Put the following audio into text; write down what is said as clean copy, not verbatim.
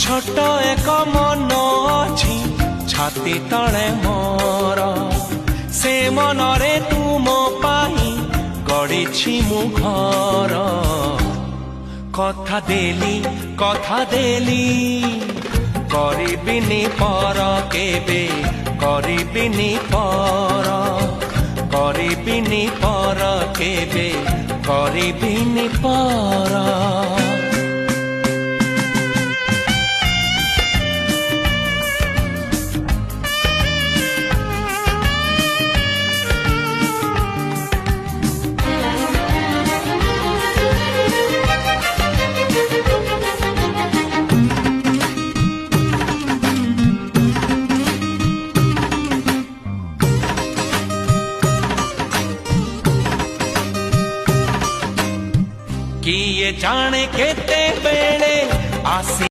छोट एक मन अछि छाती तले मोर से मनरे तुम पाई गढ़ी मु घर कथा देली करिबिनी पर केबे करिबिनी पर केबे करिबिनी पर किए जाने केते बेले आसी